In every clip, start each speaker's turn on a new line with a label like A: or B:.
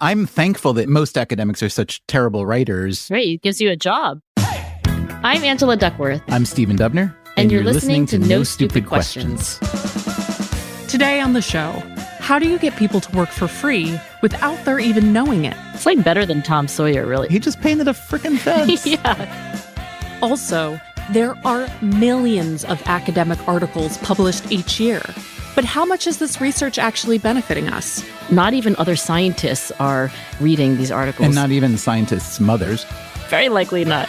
A: I'm thankful that most academics are such terrible writers.
B: Right, it gives you a job. I'm Angela Duckworth.
A: I'm Stephen Dubner.
B: And you're listening to No Stupid Questions.
C: Today on the show, how do you get people to work for free without their even knowing it?
B: It's like better than Tom Sawyer, really.
A: He just painted a frickin' fence.
B: Yeah.
C: Also, there are millions of academic articles published each year. But how much is this research actually benefiting us?
B: Not even other scientists are reading these articles.
A: And not even scientists' mothers.
B: Very likely not.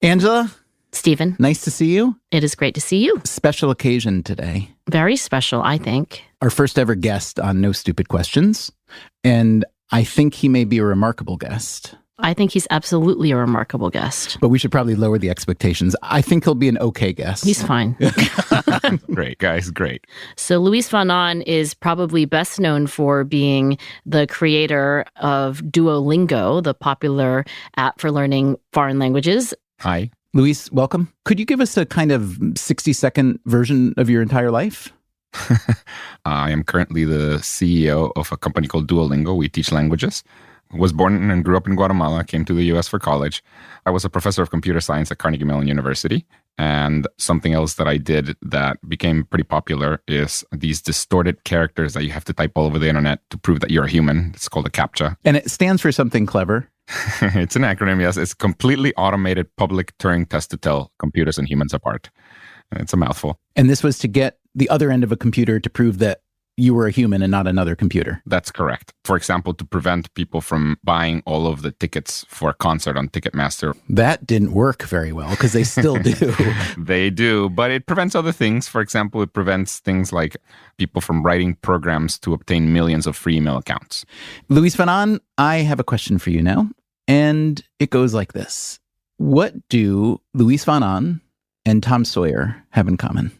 A: Angela?
B: Stephen?
A: Nice to see you.
B: It is great to see you.
A: Special occasion today.
B: Very special, I think.
A: Our first ever guest on No Stupid Questions. And I think he may be a remarkable guest.
B: I think he's absolutely a remarkable guest.
A: But we should probably lower the expectations. I think he'll be an okay guest.
B: He's fine.
D: Great, guys, great.
B: So Luis von Ahn is probably best known for being the creator of Duolingo, the popular app for learning foreign languages.
D: Hi.
A: Luis, welcome. Could you give us a kind of 60-second version of your entire life?
D: I am currently the CEO of a company called Duolingo. We teach languages. Was born and grew up in Guatemala, came to the U.S. for college. I was a professor of computer science at Carnegie Mellon University. And something else that I did that became pretty popular is these distorted characters that you have to type all over the internet to prove that you're a human. It's called a CAPTCHA.
A: And it stands for something clever.
D: It's an acronym, yes. It's completely automated public Turing test to tell computers and humans apart. It's a mouthful.
A: And this was to get the other end of a computer to prove that you were a human and not another computer.
D: That's correct. For example, to prevent people from buying all of the tickets for a concert on Ticketmaster.
A: That didn't work very well because they still do.
D: They do, but it prevents other things. For example, it prevents things like people from writing programs to obtain millions of free email accounts.
A: Luis von Ahn, I have a question for you now. And it goes like this. What do Luis von Ahn and Tom Sawyer have in common?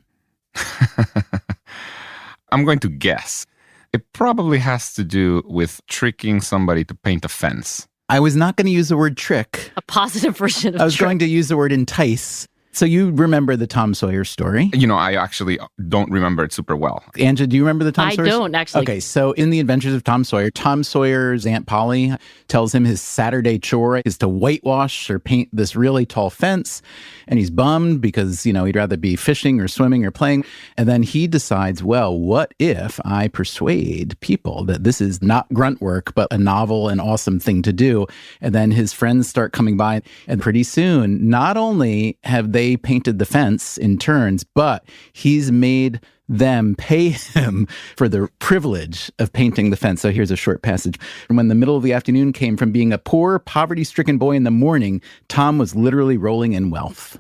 D: I'm going to guess. It probably has to do with tricking somebody to paint a fence.
A: I was not going to use the word trick.
B: A positive version of
A: I was
B: trick.
A: going to use the word entice. So you remember the Tom Sawyer story?
D: You know, I actually don't remember it super well.
A: Angela, do you remember the Tom Sawyer story?
B: I don't, actually.
A: Okay, so in The Adventures of Tom Sawyer's Aunt Polly tells him his Saturday chore is to whitewash or paint this really tall fence. And he's bummed because, you know, he'd rather be fishing or swimming or playing. And then he decides, well, what if I persuade people that this is not grunt work, but a novel and awesome thing to do? And then his friends start coming by. And pretty soon, not only have they painted the fence in turns, but he's made them pay him for the privilege of painting the fence. So here's a short passage. When the middle of the afternoon came, from being a poor, poverty-stricken boy in the morning, Tom was literally rolling in wealth.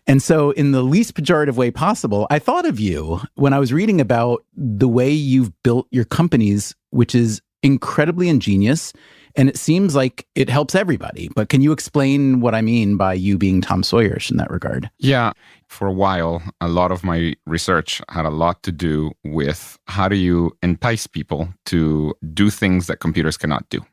A: And so in the least pejorative way possible, I thought of you when I was reading about the way you've built your companies, which is incredibly ingenious. And it seems like it helps everybody. But can you explain what I mean by you being Tom Sawyerish in that regard?
D: Yeah. For a while, a lot of my research had a lot to do with how do you entice people to do things that computers cannot do.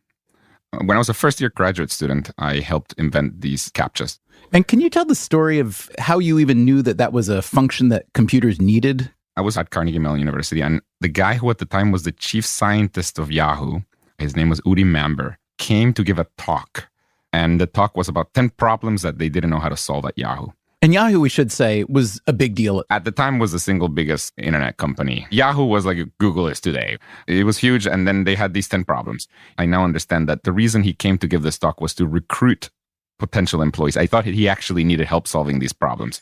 D: When I was a first-year graduate student, I helped invent these CAPTCHAs.
A: And can you tell the story of how you even knew that that was a function that computers needed?
D: I was at Carnegie Mellon University, and the guy who at the time was the chief scientist of Yahoo, his name was Udi Manber, came to give a talk. And the talk was about 10 problems that they didn't know how to solve at Yahoo.
A: And Yahoo, we should say, was a big deal.
D: At the time was the single biggest internet company. Yahoo was like Google is today. It was huge, and then they had these 10 problems. I now understand that the reason he came to give this talk was to recruit potential employees. I thought he actually needed help solving these problems.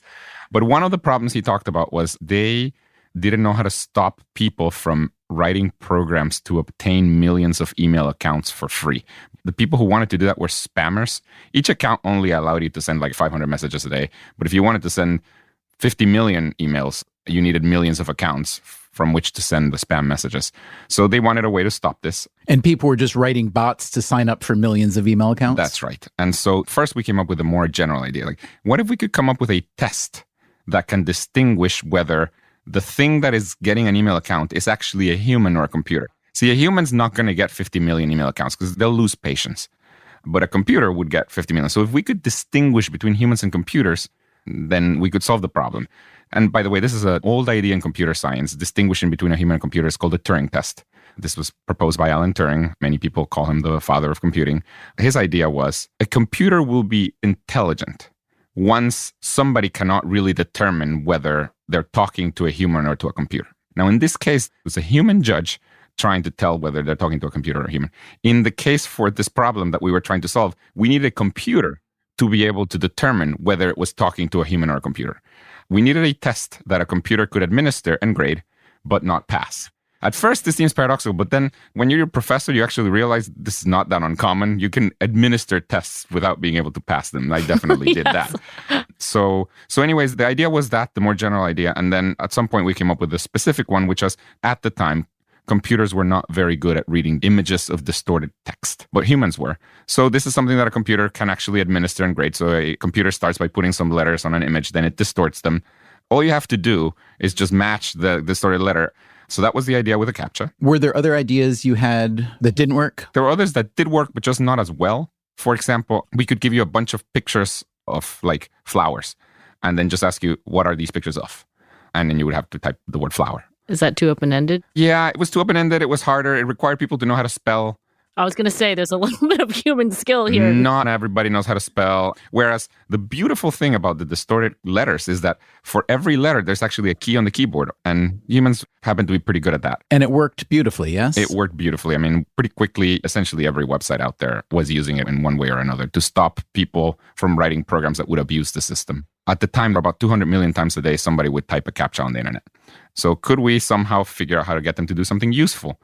D: But one of the problems he talked about was they didn't know how to stop people from writing programs to obtain millions of email accounts for free. The people who wanted to do that were spammers. Each account only allowed you to send like 500 messages a day. But if you wanted to send 50 million emails, you needed millions of accounts from which to send the spam messages. So they wanted a way to stop this.
A: And people were just writing bots to sign up for millions of email accounts?
D: That's right. And so first we came up with a more general idea. Like, what if we could come up with a test that can distinguish whether the thing that is getting an email account is actually a human or a computer? See, a human's not going to get 50 million email accounts because they'll lose patience. But a computer would get 50 million. So if we could distinguish between humans and computers, then we could solve the problem. And by the way, this is an old idea in computer science. Distinguishing between a human and a computer is called the Turing test. This was proposed by Alan Turing. Many people call him the father of computing. His idea was a computer will be intelligent once somebody cannot really determine whether they're talking to a human or to a computer. Now, in this case, it was a human judge trying to tell whether they're talking to a computer or a human. In the case for this problem that we were trying to solve, we needed a computer to be able to determine whether it was talking to a human or a computer. We needed a test that a computer could administer and grade, but not pass. At first, this seems paradoxical, but then when you're a professor, you actually realize this is not that uncommon. You can administer tests without being able to pass them. I definitely did that. So anyways, the idea was that, the more general idea. And then at some point, we came up with a specific one, which was, at the time, computers were not very good at reading images of distorted text, but humans were. So this is something that a computer can actually administer and grade. So a computer starts by putting some letters on an image, then it distorts them. All you have to do is just match the distorted letter. So that was the idea with the CAPTCHA.
A: Were there other ideas you had that didn't work?
D: There were others that did work, but just not as well. For example, we could give you a bunch of pictures of like flowers and then just ask you, what are these pictures of? And then you would have to type the word flower.
B: Is that too open-ended?
D: Yeah, it was too open-ended. It was harder. It required people to know how to spell.
B: I was going to say, there's a little bit of human skill here.
D: Not everybody knows how to spell. Whereas the beautiful thing about the distorted letters is that for every letter, there's actually a key on the keyboard. And humans happen to be pretty good at that.
A: And it worked beautifully, yes?
D: It worked beautifully. I mean, pretty quickly, essentially every website out there was using it in one way or another to stop people from writing programs that would abuse the system. At the time, about 200 million times a day, somebody would type a CAPTCHA on the internet. So could we somehow figure out how to get them to do something useful?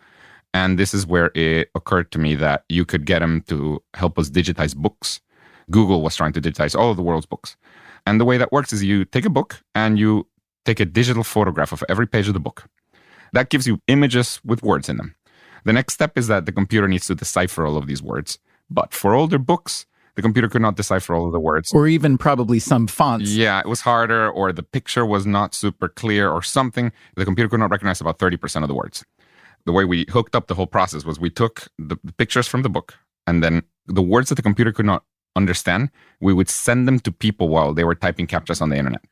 D: And this is where it occurred to me that you could get them to help us digitize books. Google was trying to digitize all of the world's books. And the way that works is you take a book and you take a digital photograph of every page of the book. That gives you images with words in them. The next step is that the computer needs to decipher all of these words. But for older books, the computer could not decipher all of the words.
A: Or even probably some fonts.
D: Yeah, it was harder, or the picture was not super clear or something. The computer could not recognize about 30% of the words. The way we hooked up the whole process was we took the pictures from the book, and then the words that the computer could not understand, we would send them to people while they were typing CAPTCHAs on the internet.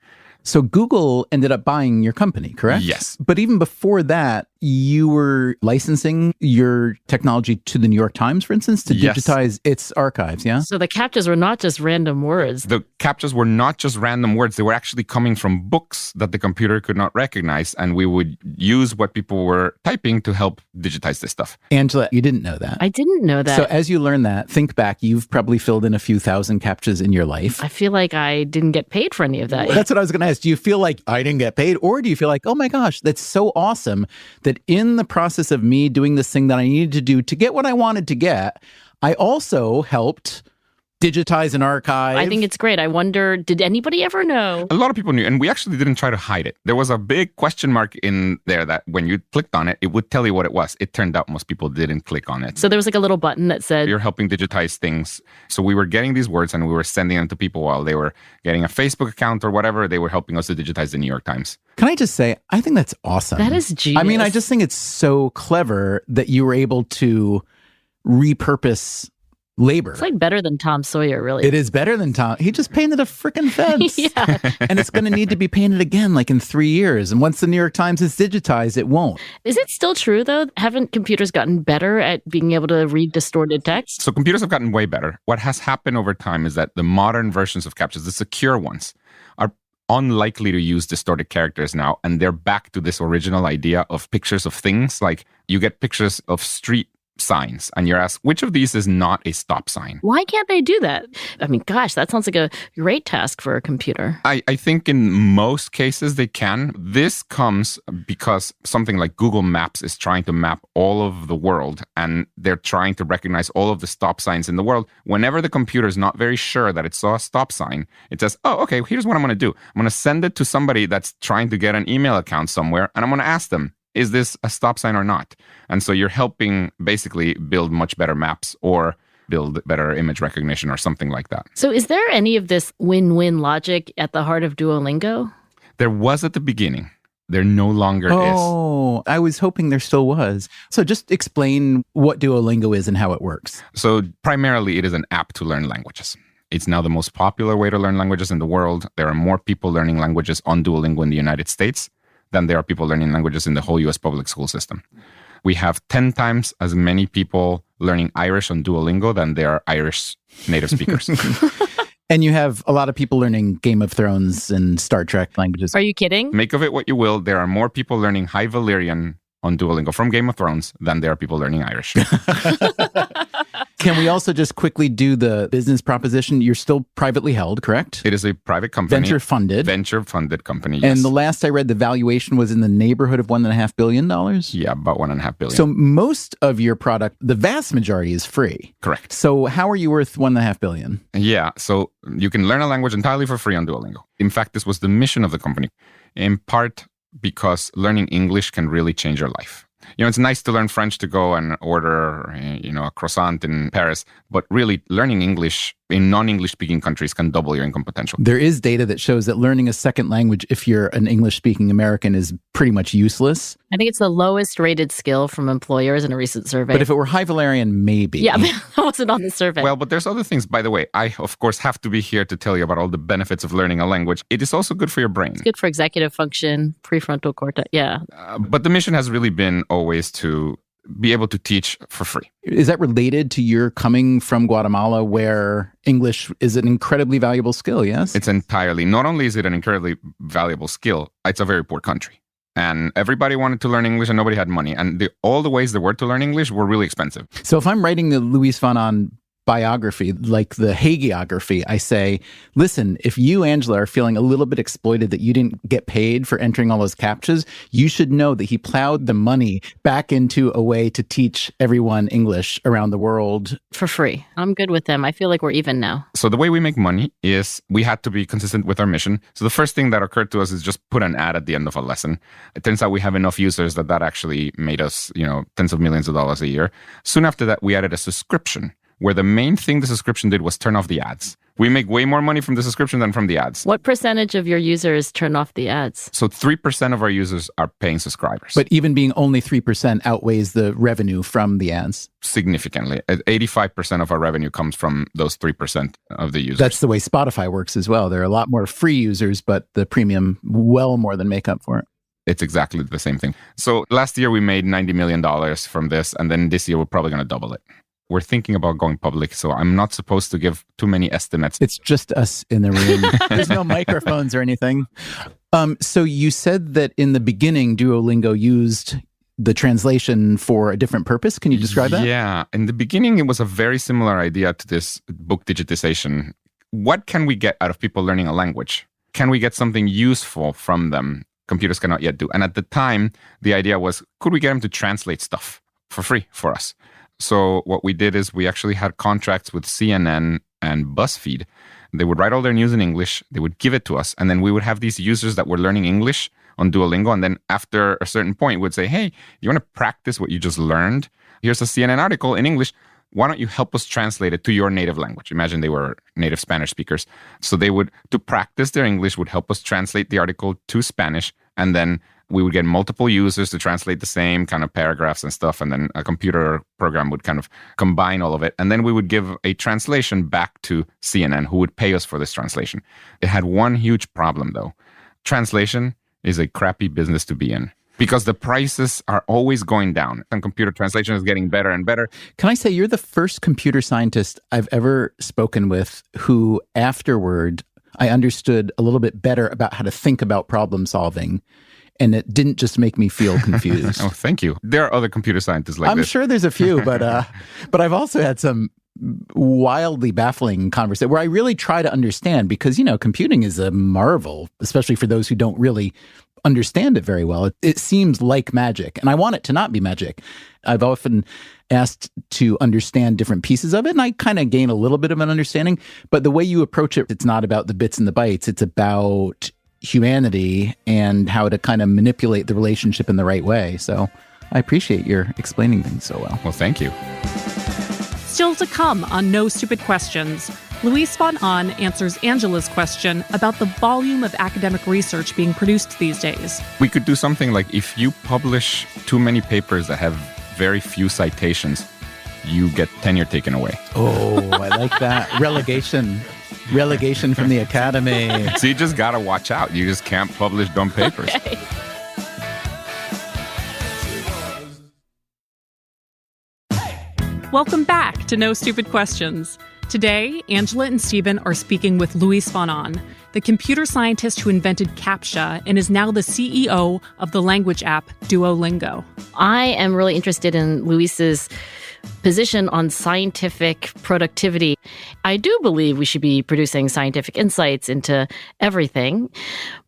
A: So Google ended up buying your company, correct?
D: Yes.
A: But even before that, you were licensing your technology to the New York Times, for instance, to digitize its archives, yeah?
B: So the CAPTCHAs were not just random words.
D: The CAPTCHAs were not just random words. They were actually coming from books that the computer could not recognize, and we would use what people were typing to help digitize this stuff.
A: Angela, you didn't know that.
B: I didn't know that.
A: So as you learn that, think back, you've probably filled in a few thousand CAPTCHAs in your life.
B: I feel like I didn't get paid for any of that.
A: That's what I was going to ask. Do you feel like I didn't get paid? Or do you feel like, oh my gosh, that's so awesome that in the process of me doing this thing that I needed to do to get what I wanted to get, I also helped digitize an archive?
B: I think it's great. I wonder, did anybody ever know?
D: A lot of people knew, and we actually didn't try to hide it. There was a big question mark in there that when you clicked on it, it would tell you what it was. It turned out most people didn't click on it.
B: So there was like a little button that said,
D: you're helping digitize things. So we were getting these words and we were sending them to people while they were getting a Facebook account or whatever. They were helping us to digitize the New York Times.
A: Can I just say, I think that's awesome.
B: That is genius.
A: I mean, I just think it's so clever that you were able to repurpose labor.
B: It's like better than Tom Sawyer, really.
A: It is better than Tom. He just painted a freaking fence.
B: Yeah.
A: And it's going to need to be painted again like in 3 years. And once the New York Times is digitized, it won't.
B: Is it still true, though? Haven't computers gotten better at being able to read distorted text?
D: So computers have gotten way better. What has happened over time is that the modern versions of CAPTCHAs, the secure ones, are unlikely to use distorted characters now. And they're back to this original idea of pictures of things. Like you get pictures of street signs and you're asked, which of these is not a stop sign?
B: Why can't they do that? I mean, gosh, that sounds like a great task for a computer.
D: I think in most cases they can. This comes because something like Google Maps is trying to map all of the world and they're trying to recognize all of the stop signs in the world. Whenever the computer is not very sure that it saw a stop sign, it says, oh, okay, here's what I'm going to do. I'm going to send it to somebody that's trying to get an email account somewhere and I'm going to ask them, is this a stop sign or not? And so you're helping basically build much better maps or build better image recognition or something like that.
B: So is there any of this win-win logic at the heart of Duolingo?
D: There was at the beginning. There no longer is.
A: Oh, I was hoping there still was. So just explain what Duolingo is and how it works.
D: So primarily it is an app to learn languages. It's now the most popular way to learn languages in the world. There are more people learning languages on Duolingo in the United States than there are people learning languages in the whole U.S. public school system. We have 10 times as many people learning Irish on Duolingo than there are Irish native speakers.
A: And you have a lot of people learning Game of Thrones and Star Trek languages.
B: Are you kidding?
D: Make of it what you will. There are more people learning High Valyrian on Duolingo from Game of Thrones than there are people learning Irish.
A: Can we also just quickly do the business proposition? You're still privately held, correct?
D: It is a private company. Venture-funded company, yes.
A: And the last I read, the valuation was in the neighborhood of $1.5 billion?
D: Yeah, about $1.5 billion.
A: So most of your product, the vast majority is free.
D: Correct.
A: So how are you worth $1.5 billion?
D: Yeah, so you can learn a language entirely for free on Duolingo. In fact, this was the mission of the company, in part because learning English can really change your life. It's nice to learn French to go and order, a croissant in Paris, but really learning English in non-English speaking countries can double your income potential.
A: There is data that shows that learning a second language, if you're an English speaking American, is pretty much useless.
B: I think it's the lowest rated skill from employers in a recent survey.
A: But if it were High Valyrian, maybe.
B: Yeah, that wasn't on the survey.
D: Well, but there's other things. By the way, I, of course, have to be here to tell you about all the benefits of learning a language. It is also good for your brain.
B: It's good for executive function, prefrontal cortex. Yeah.
D: But the mission has really been always to be able to teach for free.
A: Is that related to your coming from Guatemala, where English is an incredibly valuable skill, yes?
D: It's entirely. Not only is it an incredibly valuable skill, it's a very poor country. And everybody wanted to learn English and nobody had money. And all the ways there were to learn English were really expensive.
A: So if I'm writing the Luis von Ahn biography, like the hagiography, I say, listen, if you, Angela, are feeling a little bit exploited that you didn't get paid for entering all those CAPTCHAs, you should know that he plowed the money back into a way to teach everyone English around the world.
B: For free. I'm good with them. I feel like we're even now.
D: So the way we make money is we had to be consistent with our mission. So the first thing that occurred to us is just put an ad at the end of a lesson. It turns out we have enough users that actually made us, tens of millions of dollars a year. Soon after that, we added a subscription, where the main thing the subscription did was turn off the ads. We make way more money from the subscription than from the ads.
B: What percentage of your users turn off the ads?
D: So 3% of our users are paying subscribers.
A: But even being only 3% outweighs the revenue from the ads.
D: Significantly. 85% of our revenue comes from those 3% of the users.
A: That's the way Spotify works as well. There are a lot more free users, but the premium well more than make up for it.
D: It's exactly the same thing. So last year we made $90 million from this, and then this year we're probably going to double it. We're thinking about going public, so I'm not supposed to give too many estimates.
A: It's just us in the room. There's no microphones or anything. So you said that in the beginning, Duolingo used the translation for a different purpose. Can you describe that?
D: Yeah. In the beginning, it was a very similar idea to this book digitization. What can we get out of people learning a language? Can we get something useful from them computers cannot yet do? And at the time, the idea was, could we get them to translate stuff for free for us? So what we did is we actually had contracts with CNN and BuzzFeed. They would write all their news in English, they would give it to us, and then we would have these users that were learning English on Duolingo, and then after a certain point would say, hey, you want to practice what you just learned? Here's a CNN article in English. Why don't you help us translate it to your native language? Imagine they were native Spanish speakers. So they would, to practice their English, would help us translate the article to Spanish, and then we would get multiple users to translate the same kind of paragraphs and stuff, and then a computer program would kind of combine all of it. And then we would give a translation back to CNN, who would pay us for this translation. It had one huge problem, though. Translation is a crappy business to be in, because the prices are always going down, and computer translation is getting better and better.
A: Can I say you're the first computer scientist I've ever spoken with who afterward I understood a little bit better about how to think about problem solving. And it didn't just make me feel confused.
D: Oh, thank you. There are other computer scientists like
A: this. I'm sure there's a few, but I've also had some wildly baffling conversations where I really try to understand, because, computing is a marvel, especially for those who don't really understand it very well. It seems like magic, and I want it to not be magic. I've often asked to understand different pieces of it, and I kind of gain a little bit of an understanding. But the way you approach it, it's not about the bits and the bytes. It's about humanity and how to kind of manipulate the relationship in the right way. So I appreciate your explaining things so well.
D: Well, thank you.
C: Still to come on No Stupid Questions, Luis von Ahn answers Angela's question about the volume of academic research being produced these days.
D: We could do something like, if you publish too many papers that have very few citations, you get tenure taken away.
A: Oh, I like that. Relegation from the academy.
D: So you just got to watch out. You just can't publish dumb papers.
B: Okay.
C: Welcome back to No Stupid Questions. Today, Angela and Stephen are speaking with Luis von Ahn, the computer scientist who invented CAPTCHA and is now the CEO of the language app Duolingo.
B: I am really interested in Luis's position on scientific productivity. I do believe we should be producing scientific insights into everything,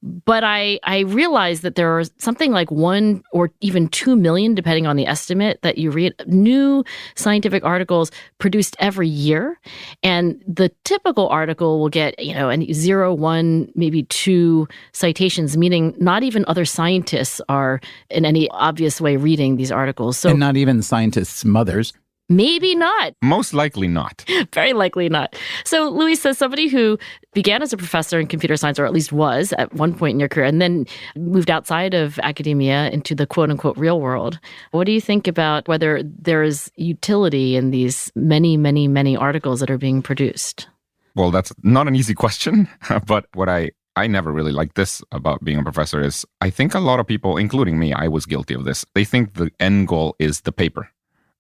B: but I realize that there are something like 1 or even 2 million, depending on the estimate that you read, new scientific articles produced every year. And the typical article will get, 0, 1, maybe 2 citations, meaning not even other scientists are in any obvious way reading these articles.
A: And not even scientists' mothers.
B: Maybe not.
D: Most likely not.
B: Very likely not. So Luis says somebody who began as a professor in computer science, or at least was at one point in your career, and then moved outside of academia into the quote unquote real world. What do you think about whether there is utility in these many, many, many articles that are being produced?
D: Well, that's not an easy question, but what I never really liked this about being a professor is I think a lot of people, including me, I was guilty of this. They think the end goal is the paper,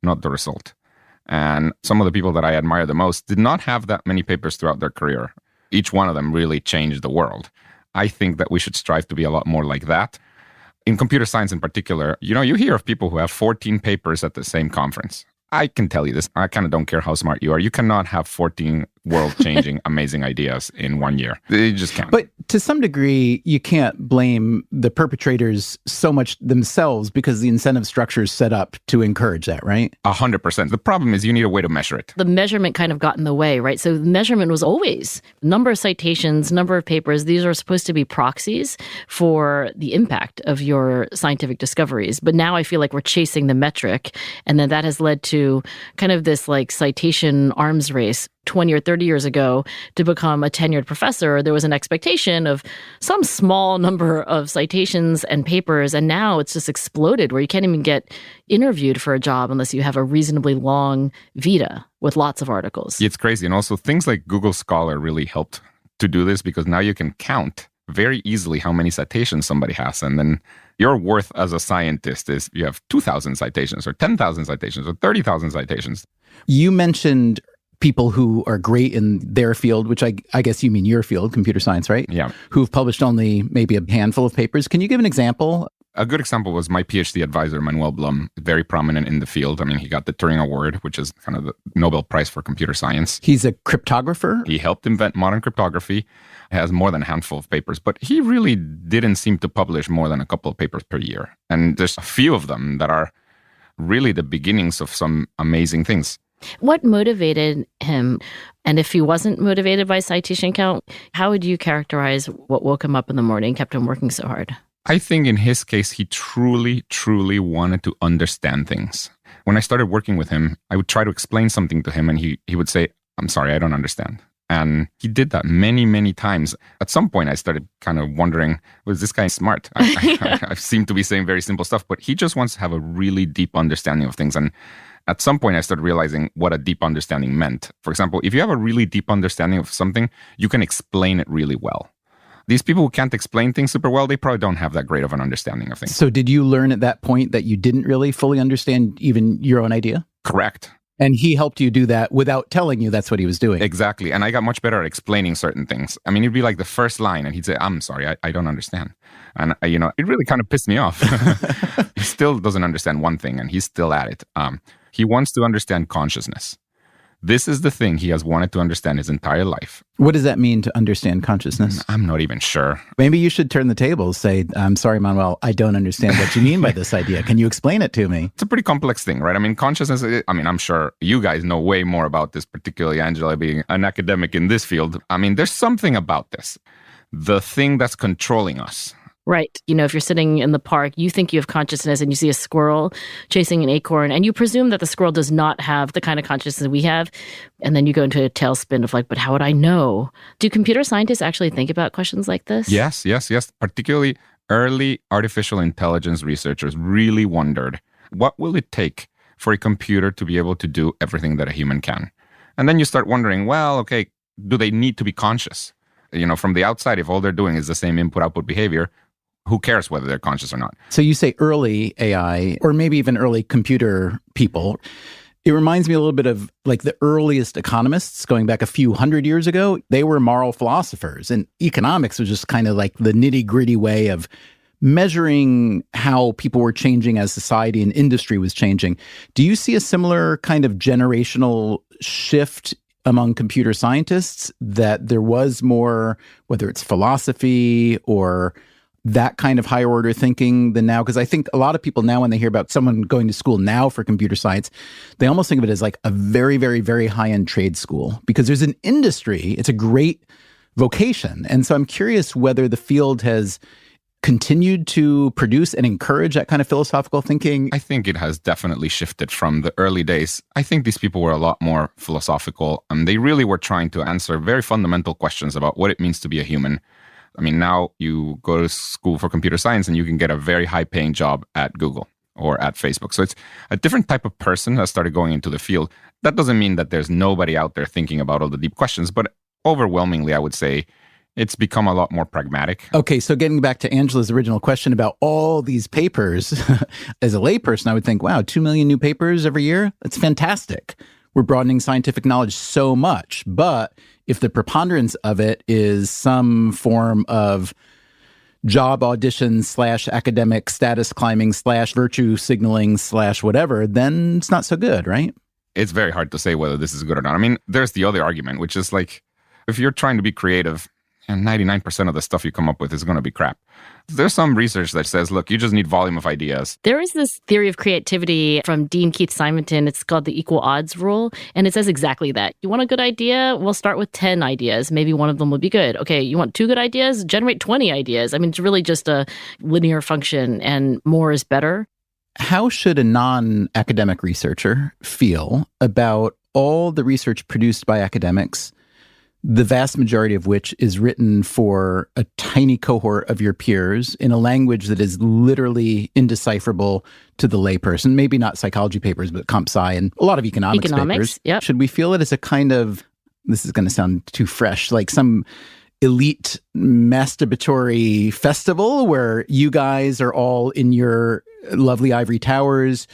D: not the result. And some of the people that I admire the most did not have that many papers throughout their career. Each one of them really changed the world. I think that we should strive to be a lot more like that. In computer science in particular, you hear of people who have 14 papers at the same conference. I can tell you this. I kind of don't care how smart you are. You cannot have 14 world-changing, amazing ideas in 1 year. You just can't.
A: But to some degree, you can't blame the perpetrators so much themselves because the incentive structure is set up to encourage that, right?
D: 100%. The problem is you need a way to measure it.
B: The measurement kind of got in the way, right? So the measurement was always number of citations, number of papers. These are supposed to be proxies for the impact of your scientific discoveries. But now I feel like we're chasing the metric, and then that has led to kind of this like citation arms race. 20 or 30 years ago, to become a tenured professor, there was an expectation of some small number of citations and papers, and now it's just exploded where you can't even get interviewed for a job unless you have a reasonably long vita with lots of articles.
D: It's crazy. And also things like Google Scholar really helped to do this because now you can count very easily how many citations somebody has, and then your worth as a scientist is you have 2,000 citations or 10,000 citations or 30,000 citations.
A: You mentioned people who are great in their field, which I guess you mean your field, computer science, right?
D: Yeah.
A: Who've published only maybe a handful of papers. Can you give an example?
D: A good example was my PhD advisor, Manuel Blum, very prominent in the field. I mean, he got the Turing Award, which is kind of the Nobel Prize for computer science.
A: He's a cryptographer?
D: He helped invent modern cryptography. He has more than a handful of papers, but he really didn't seem to publish more than a couple of papers per year. And there's a few of them that are really the beginnings of some amazing things.
B: What motivated him? And if he wasn't motivated by citation count, how would you characterize what woke him up in the morning, kept him working so hard?
D: I think in his case, he truly, truly wanted to understand things. When I started working with him, I would try to explain something to him and he would say, "I'm sorry, I don't understand." And he did that many, many times. At some point, I started kind of wondering, was this guy smart? I seem to be saying very simple stuff, but he just wants to have a really deep understanding of things. And at some point, I started realizing what a deep understanding meant. For example, if you have a really deep understanding of something, you can explain it really well. These people who can't explain things super well, they probably don't have that great of an understanding of things.
A: So did you learn at that point that you didn't really fully understand even your own idea?
D: Correct.
A: And he helped you do that without telling you that's what he was doing.
D: Exactly. And I got much better at explaining certain things. I mean, it'd be like the first line and he'd say, "I'm sorry, I don't understand." And, it really kind of pissed me off. He still doesn't understand one thing and he's still at it. He wants to understand consciousness. This is the thing he has wanted to understand his entire life.
A: What does that mean to understand consciousness?
D: I'm not even sure.
A: Maybe you should turn the tables, say, "I'm sorry, Manuel, I don't understand what you mean by this idea. Can you explain it to me?"
D: It's a pretty complex thing, right? I mean, consciousness, I'm sure you guys know way more about this, particularly Angela being an academic in this field. I mean, there's something about this. The thing that's controlling us.
B: Right. If you're sitting in the park, you think you have consciousness and you see a squirrel chasing an acorn and you presume that the squirrel does not have the kind of consciousness we have. And then you go into a tailspin of like, but how would I know? Do computer scientists actually think about questions like this?
D: Yes. Particularly early artificial intelligence researchers really wondered, what will it take for a computer to be able to do everything that a human can? And then you start wondering, well, okay, do they need to be conscious? From the outside, if all they're doing is the same input-output behavior, who cares whether they're conscious or not?
A: So you say early AI, or maybe even early computer people. It reminds me a little bit of like the earliest economists going back a few hundred years ago. They were moral philosophers, and economics was just kind of like the nitty-gritty way of measuring how people were changing as society and industry was changing. Do you see a similar kind of generational shift among computer scientists, that there was more, whether it's philosophy or that kind of higher order thinking than now? Because I think a lot of people now, when they hear about someone going to school now for computer science, they almost think of it as like a very, very, very high-end trade school, because there's an industry. It's a great vocation. And so I'm curious whether the field has continued to produce and encourage that kind of philosophical thinking.
D: I think it has definitely shifted from the early days. I think these people were a lot more philosophical, and they really were trying to answer very fundamental questions about what it means to be a human. I mean, now you go to school for computer science and you can get a very high-paying job at Google or at Facebook. So it's a different type of person that started going into the field. That doesn't mean that there's nobody out there thinking about all the deep questions, but overwhelmingly, I would say, it's become a lot more pragmatic.
A: Okay, so getting back to Angela's original question about all these papers, as a layperson, I would think, wow, 2 million new papers every year? That's fantastic. We're broadening scientific knowledge so much. But if the preponderance of it is some form of job audition / academic status climbing / virtue signaling / whatever, then it's not so good, right?
D: It's very hard to say whether this is good or not. I mean, there's the other argument, which is like, if you're trying to be creative, and 99% of the stuff you come up with is going to be crap. There's some research that says, look, you just need volume of ideas.
B: There is this theory of creativity from Dean Keith Simonton. It's called the equal odds rule. And it says exactly that. You want a good idea? We'll start with 10 ideas. Maybe one of them will be good. Okay, you want 2 good ideas? Generate 20 ideas. I mean, it's really just a linear function, and more is better.
A: How should a non-academic researcher feel about all the research produced by academics, the vast majority of which is written for a tiny cohort of your peers in a language that is literally indecipherable to the layperson? Maybe not psychology papers, but comp sci and a lot of economics papers.
B: Yep.
A: Should we feel it as a kind of, this is going to sound too fresh, like some elite masturbatory festival where you guys are all in your lovely ivory towers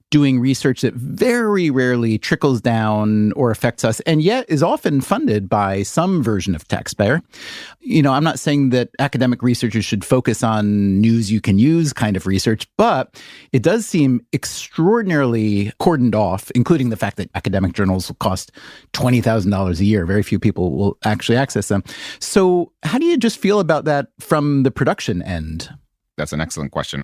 A: doing research that very rarely trickles down or affects us, and yet is often funded by some version of taxpayer? You know, I'm not saying that academic researchers should focus on news you can use kind of research, but it does seem extraordinarily cordoned off, including the fact that academic journals will cost $20,000 a year. Very few people will actually access them. So how do you just feel about that from the production end?
D: That's an excellent question.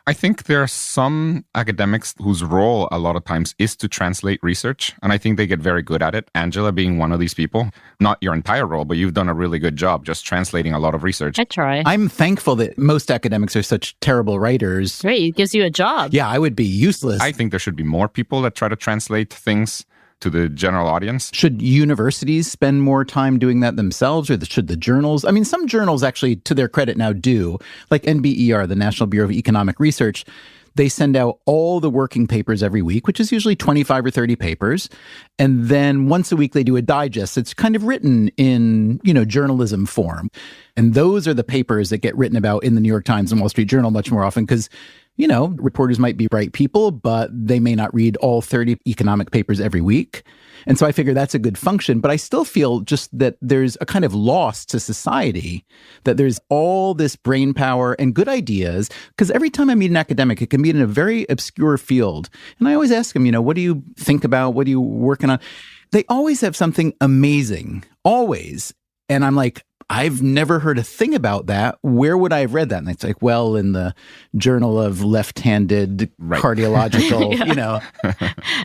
D: I think there are some academics whose role a lot of times is to translate research, and I think they get very good at it. Angela being one of these people. Not your entire role, but you've done a really good job just translating a lot of research.
B: I try.
A: I'm thankful that most academics are such terrible writers.
B: Great, it gives you a job.
A: Yeah, I would be useless.
D: I think there should be more people that try to translate things to the general audience.
A: Should universities spend more time doing that themselves, or should the journals? I mean, some journals actually, to their credit now, do. Like NBER, the National Bureau of Economic Research, they send out all the working papers every week, which is usually 25 or 30 papers. And then once a week, they do a digest that's kind of written in, journalism form. And those are the papers that get written about in the New York Times and Wall Street Journal much more often, because reporters might be bright people, but they may not read all 30 economic papers every week. And so I figure that's a good function. But I still feel just that there's a kind of loss to society, that there's all this brain power and good ideas. Because every time I meet an academic, it can be in a very obscure field. And I always ask them, what do you think about? What are you working on? They always have something amazing, always. And I'm like, I've never heard a thing about that. Where would I have read that? And it's like, well, in the Journal of Left-Handed Cardiological,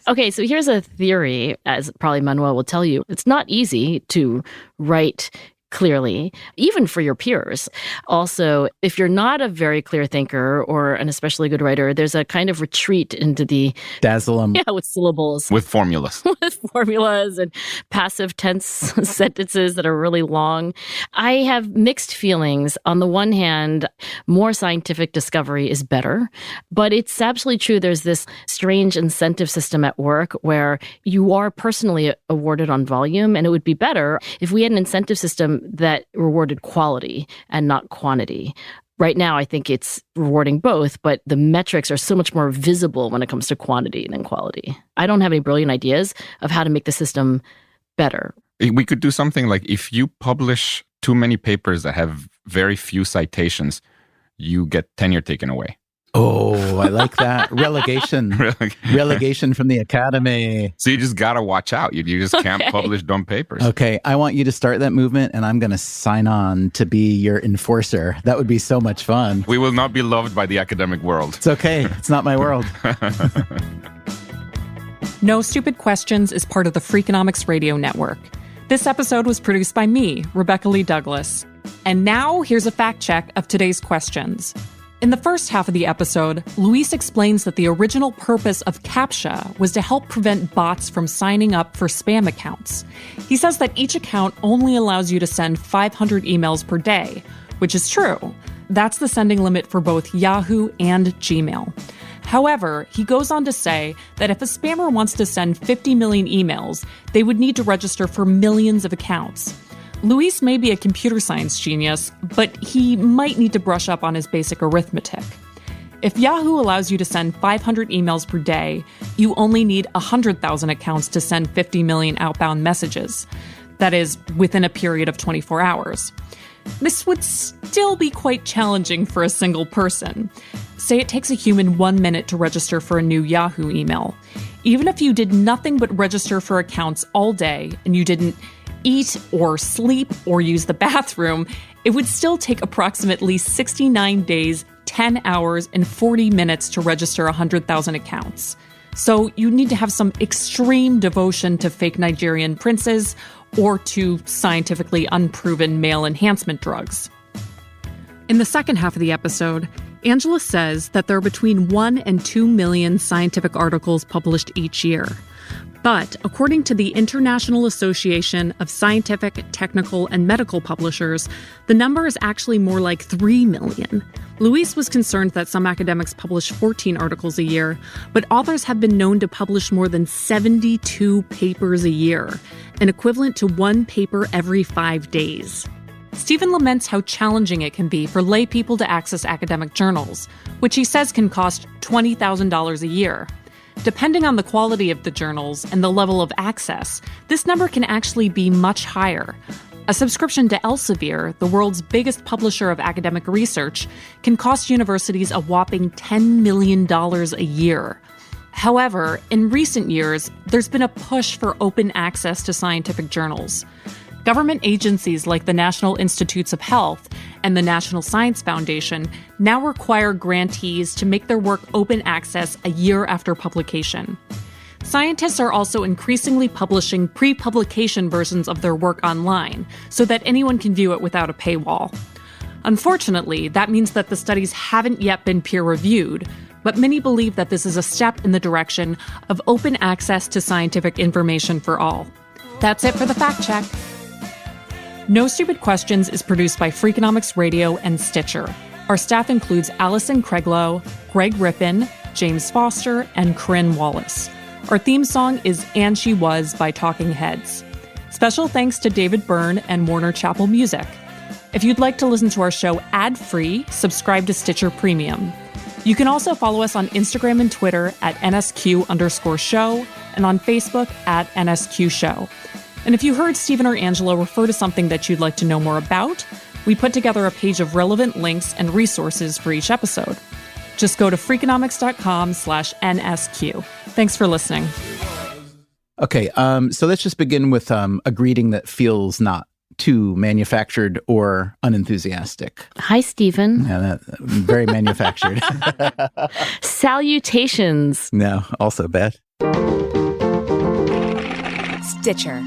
B: Okay, so here's a theory, as probably Manuel will tell you. It's not easy to write clearly, even for your peers. Also, if you're not a very clear thinker or an especially good writer, there's a kind of retreat into the
A: dazzle them.
B: Yeah, with syllables.
D: With formulas.
B: With formulas and passive tense sentences that are really long. I have mixed feelings. On the one hand, more scientific discovery is better, but it's absolutely true. There's this strange incentive system at work where you are personally awarded on volume, and it would be better if we had an incentive system that rewarded quality and not quantity. Right now, I think it's rewarding both, but the metrics are so much more visible when it comes to quantity than quality. I don't have any brilliant ideas of how to make the system better.
D: We could do something like if you publish too many papers that have very few citations, you get tenure taken away.
A: Oh, I like that. Relegation. Relegation from the academy.
D: So you just got to watch out. You just can't publish dumb papers.
A: Okay, I want you to start that movement, and I'm going to sign on to be your enforcer. That would be so much fun.
D: We will not be loved by the academic world.
A: It's okay. It's not my world.
C: No Stupid Questions is part of the Freakonomics Radio Network. This episode was produced by me, Rebecca Lee Douglas. And now here's a fact check of today's questions. In the first half of the episode, Luis explains that the original purpose of CAPTCHA was to help prevent bots from signing up for spam accounts. He says that each account only allows you to send 500 emails per day, which is true. That's the sending limit for both Yahoo and Gmail. However, he goes on to say that if a spammer wants to send 50 million emails, they would need to register for millions of accounts. Luis may be a computer science genius, but he might need to brush up on his basic arithmetic. If Yahoo allows you to send 500 emails per day, you only need 100,000 accounts to send 50 million outbound messages. That is, within a period of 24 hours. This would still be quite challenging for a single person. Say it takes a human 1 minute to register for a new Yahoo email. Even if you did nothing but register for accounts all day and you didn't eat or sleep or use the bathroom, it would still take approximately 69 days, 10 hours, and 40 minutes to register 100,000 accounts. So you need to have some extreme devotion to fake Nigerian princes or to scientifically unproven male enhancement drugs. In the second half of the episode, Angela says that there are between 1 and 2 million scientific articles published each year. But according to the International Association of Scientific, Technical, and Medical Publishers, the number is actually more like 3 million. Luis was concerned that some academics publish 14 articles a year, but authors have been known to publish more than 72 papers a year, an equivalent to 1 paper every 5 days. Stephen laments how challenging it can be for lay people to access academic journals, which he says can cost $20,000 a year. Depending on the quality of the journals and the level of access, this number can actually be much higher. A subscription to Elsevier, the world's biggest publisher of academic research, can cost universities a whopping $10 million a year. However, in recent years, there's been a push for open access to scientific journals. Government agencies like the National Institutes of Health and the National Science Foundation now require grantees to make their work open access a year after publication. Scientists are also increasingly publishing pre-publication versions of their work online so that anyone can view it without a paywall. Unfortunately, that means that the studies haven't yet been peer-reviewed, but many believe that this is a step in the direction of open access to scientific information for all. That's it for the fact check. No Stupid Questions is produced by Freakonomics Radio and Stitcher. Our staff includes Allison Craiglow, Greg Rippin, James Foster, and Corinne Wallace. Our theme song is And She Was by Talking Heads. Special thanks to David Byrne and Warner Chappell Music. If you'd like to listen to our show ad-free, subscribe to Stitcher Premium. You can also follow us on Instagram and Twitter at NSQ_show and on Facebook at NSQ Show. And if you heard Stephen or Angela refer to something that you'd like to know more about, we put together a page of relevant links and resources for each episode. Just go to freakonomics.com/NSQ. Thanks for listening.
A: Okay, so let's just begin with a greeting that feels not too manufactured or unenthusiastic.
B: Hi, Stephen.
A: Yeah, very manufactured.
B: Salutations.
A: No, also bad.
E: Stitcher.